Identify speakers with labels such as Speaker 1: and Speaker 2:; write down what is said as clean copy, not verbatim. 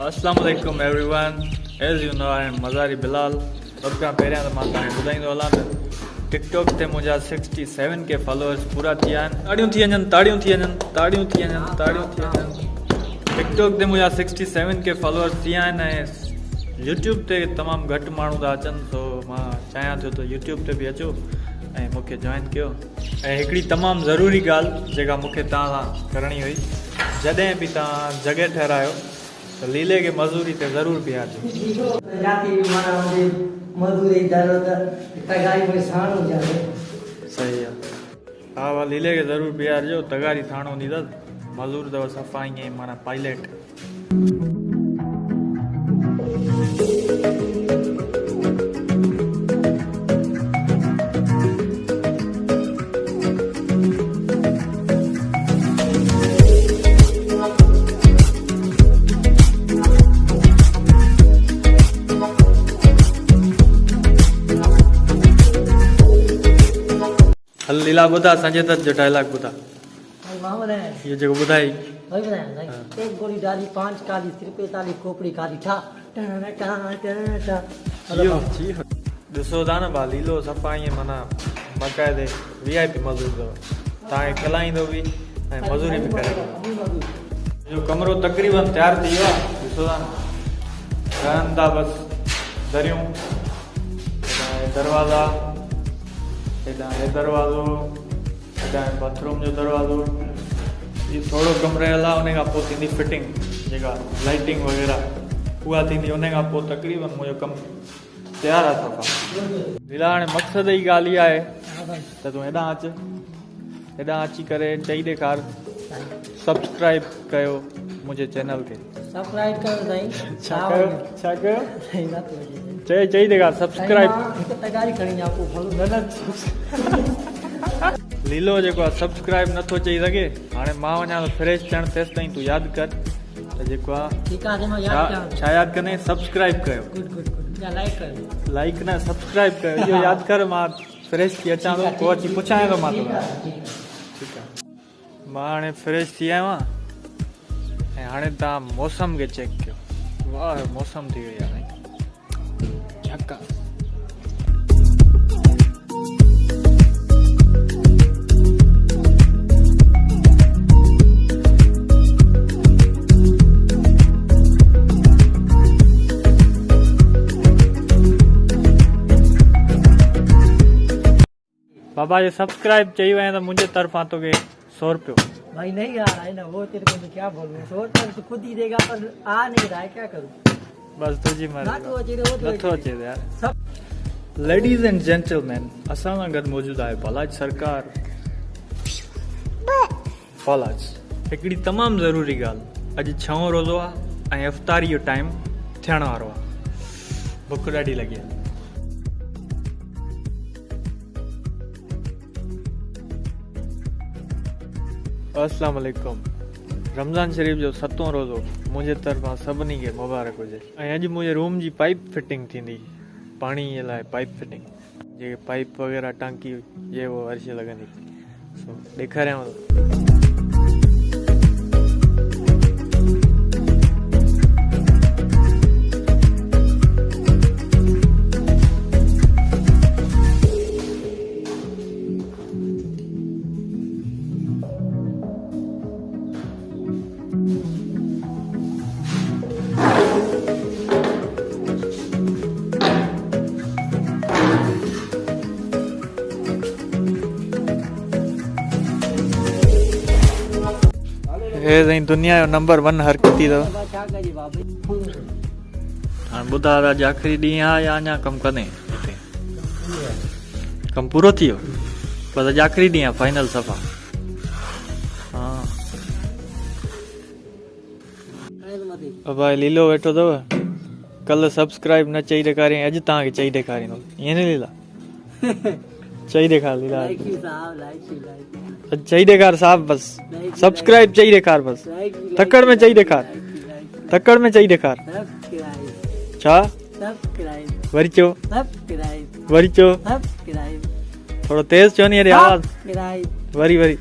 Speaker 1: अस्सलाम वालेकुम everyone. As you know I am Mazari Bilal. सब खां पहिरियां त मां तव्हांखे ॿुधाईंदो हलां त टिकटॉक ते मुंहिंजा 67 के फॉलोअर्स पूरा थी विया आहिनि। ताड़ियूं थी वञनि, ताड़ियूं थी वञनि, ताड़ियूं थी वञनि, ताड़ियूं थी वञनि। टिकटॉक ते मुंहिंजा 67 के फॉलोअर्स थी विया आहिनि ऐं यूट्यूब ते तमामु घटि माण्हू था अचनि, सो मां चाहियां थो त यूट्यूब ते बि अचो ऐं मूंखे जॉइन कयो। ऐं हिकिड़ी तमामु ज़रूरी ॻाल्हि जेका मूंखे तव्हां सां करणी हुई, जॾहिं बि तव्हां जॻह ठहिरायो तो लीले के मजदूरी ते ज़रूर बिहारजो। सही है। हा वाह, लीले के ज़रूर बिहारजो। तगारी थाणो दी मजदूर अथव सफ़ा ईअं माना पायलट। हल लीला ॿुधा, संजय दत्त जो डायलॉग ॿुधा। ये जो ॿुधाई
Speaker 2: एक गोली डाली, 5 काली, सिर पे ताली, खोपड़ी काली, ठा
Speaker 1: ॾिसो था न भाउ, लीलो सफ़ा ईअं माना बाक़ाइदे VIP मज़दूर अथव। तव्हांखे खिलाईंदो बि ऐं मज़ूरी बि करे। जो कमरो तक़रीबन तयारु थी वियो आहे, ॾिसो था न। रहनि था बसि दरियूं, दरवाज़ा, हेॾां हे दरवाज़ो, हेॾां बाथरूम जो दरवाज़ो। ये थोरो कमरे हला, उन खां पोइ थींदी फिटिंग, जेका लाइटिंग वग़ैरह उहा थींदी। उन खां पोइ तक़रीबन मुंहिंजो कमु तयारु आहे सफ़ा। लीला हाणे मक़सदु ई ॻाल्हि इहा आहे त तूं हेॾां अचु, हेॾां अची करे चई ॾेखार सब्सक्राइब कयो मुंहिंजे चैनल खे।
Speaker 2: सब्सक्राइब कयो साईं।
Speaker 1: छा कयो, छा कयो?
Speaker 2: सही न थो
Speaker 1: चई ॾेखार सब्सक्राइब।
Speaker 2: तगारी खणी जा पोइ भलो
Speaker 1: न लीलो जेको आहे सब्सक्राइब नथो चई सघे। हाणे मां वञा थो फ्रेश थियण, तेसि ताईं तूं यादि कर त जेको आहे छा यादि कंदे, सब्सक्राइब कयो। लाइक न, सब्सक्राइब कयो, इहो यादि कर। मां फ्रेश थी अचां थो, पोइ अची पुछां थो मां तोखां। ठीकु आहे, मां हाणे फ्रेश थी आयो आहियां ऐं हाणे तव्हां मौसम खे चेक कयो। वाह, मौसम थी वई आहे झका। बाबा ये सब्सक्राइब चाहिए है तो मुझे तरफा तो के 100 रुपये।
Speaker 2: भाई नहीं आ रहा है ना वो, तेरे को मैं क्या बोलूं। 100 रुपये तो खुद ही देगा, पर आ नहीं रहा है, क्या करूं।
Speaker 1: बस तुझी मर्जी यार। लेडीज एंड जेंटलमैन, असां सां गॾु मौजूदु आहे फलाज सरकार। फलाज हिकिड़ी तमामु ज़रूरी ॻाल्हि, अॼु 6 रोज़ो आहे ऐं इफ्तारी जो टाइम थियण वारो आहे। बुख ॾाढी लॻी आहे। अस्सलाम वालेकुम। रमज़ान शरीफ़ जो 7हों रोज़ो मुंहिंजे तरफ़ां सभिनी खे मुबारक हुजे। ऐं अॼु मुंहिंजे रूम जी पाइप फिटिंग थींदी, पाणी जे लाइ पाइप फिटिंग, जेके पाइप वग़ैरह टांकी ये वो हर शइ लॻंदी। सो ॾेखारियांव थो। हे साईं, दुनिया जो नंबर 1 हरकती अथव। हाणे ॿुधा त अॼु आख़िरी ॾींहुं आहे या अञा कमु कंदे? हिते कमु पूरो थी वियो, बसि अॼु आख़िरी ॾींहुं आहे, फाइनल सफ़ा। हा भाई, लीलो वेठो अथव। कल्ह सब्सक्राइब न चई ॾेखारियईं, अॼु तव्हांखे चई ॾेखारींदो। ईअं न लीला? चई ॾेखार लीला, चई ॾेखार साहब, बस सब्सक्राइब चई ॾेखार, बस थकड़ में चई ॾेखार, थकड़ में चई ॾेखार। छा वरी चो, वरी चो, थोड़ो तेज चो नी, अरे आवाज वरी वरी।